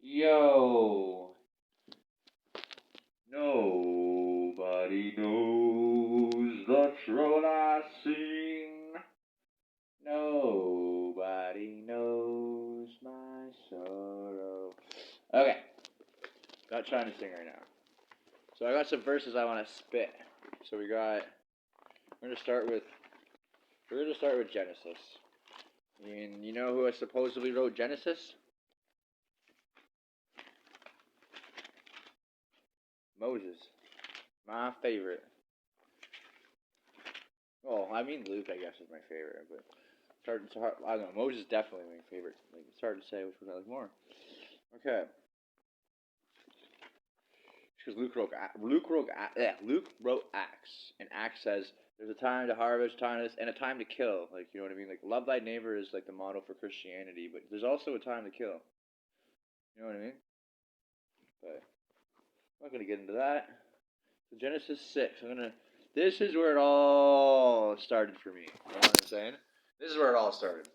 Yo, nobody knows the troll I sing. Nobody knows my sorrow. Okay, not trying to sing right now. So I got some verses I want to spit. So we're gonna start with Genesis. And you know who supposedly wrote Genesis? Moses, my favorite. Well, I mean Luke, I guess, is my favorite, but it's hard. I don't know. Moses is definitely my favorite. Like it's hard to say which one I like more. Okay, because Luke wrote Acts, and Acts says there's a time to harvest, time to this, and a time to kill. Like you know what I mean? Like love thy neighbor is like the motto for Christianity, but there's also a time to kill. You know what I mean? But I'm not gonna get into that. So Genesis 6. This is where it all started for me. You know what I'm saying? This is where it all started.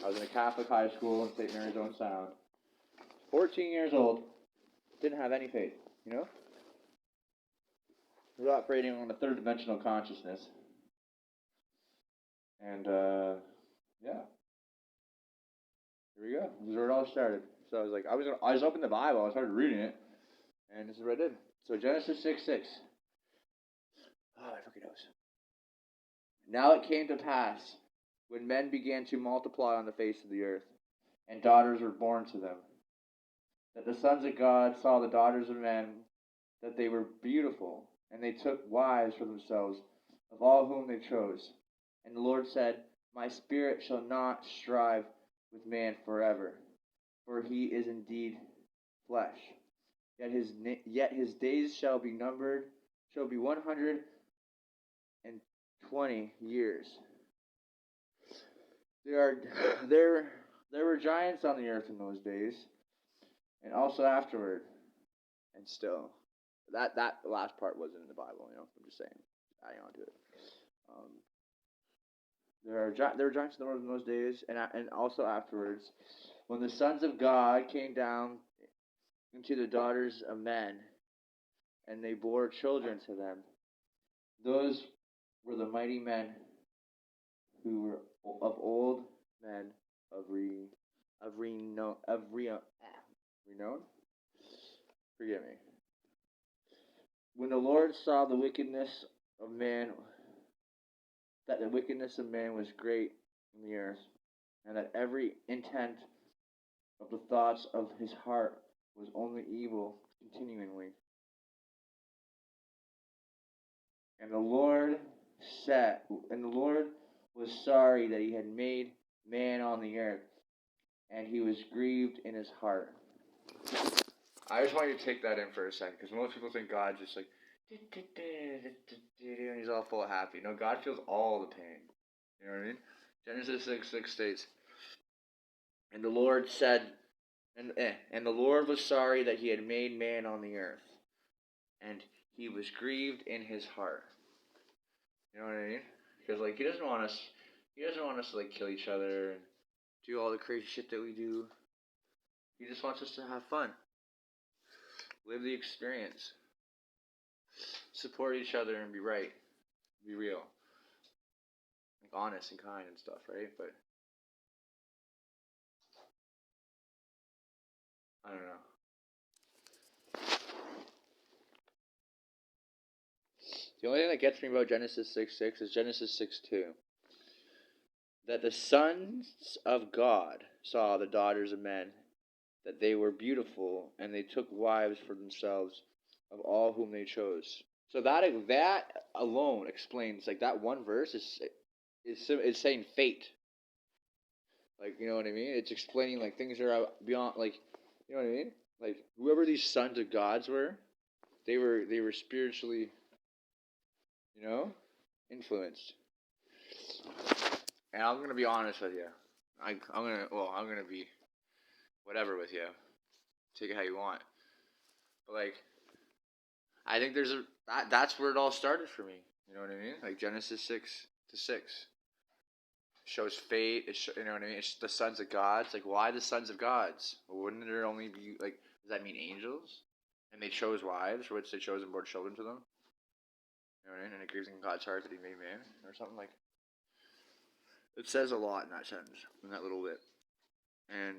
I was in a Catholic high school in St. Mary's Own Sound. 14 years old. Didn't have any faith. You know? We were operating on a third dimensional consciousness. And, yeah. Here we go. This is where it all started. So I was like, I was opening the Bible. I started reading it. And this is what I did. So Genesis 6:6. Oh, I fucking knows. Now it came to pass, when men began to multiply on the face of the earth, and daughters were born to them, that the sons of God saw the daughters of men, that they were beautiful, and they took wives for themselves, of all whom they chose. And the Lord said, My spirit shall not strive with man forever, for he is indeed flesh. Yet his days shall be 120 years. There were giants on the earth in those days, and also afterward, and still. That last part wasn't in the Bible, you know. I'm just saying, adding on to it. There were giants in the world in those days, and also afterwards, when the sons of God came down into the daughters of men, and they bore children to them. Those were the mighty men who were of old men of renown. Forgive me. When the Lord saw the wickedness of man, that the wickedness of man was great in the earth, and that every intent of the thoughts of his heart was only evil continually. And the Lord was sorry that he had made man on the earth, and he was grieved in his heart. I just want you to take that in for a second, because most people think God's just like, and he's all full of happy. No, God feels all the pain. You know what I mean? Genesis 6:6 states, and the Lord said, and the Lord was sorry that he had made man on the earth, and he was grieved in his heart. You know what I mean? Because like he doesn't want us to like kill each other and do all the crazy shit that we do. He just wants us to have fun, live the experience, support each other, and be right, be real, like honest and kind and stuff, right? But I don't know. The only thing that gets me about Genesis 6:6 is Genesis 6:2. That the sons of God saw the daughters of men, that they were beautiful, and they took wives for themselves of all whom they chose. So that alone explains, like that one verse is saying fate. Like, you know what I mean? It's explaining like things are beyond, like, you know what I mean? Like whoever these sons of gods were, they were spiritually, you know, influenced. And I'm gonna be honest with you. I'm gonna be whatever with you. Take it how you want. But like, I think that's where it all started for me. You know what I mean? Like Genesis 6:6. shows fate. You know what I mean? It's the sons of gods. Like, why the sons of gods? Wouldn't there only be like? Does that mean angels? And they chose wives, for which they chose and bore children to them. You know what I mean? And it grieves in God's heart that He made man, or something like. It says a lot in that sentence, in that little bit. And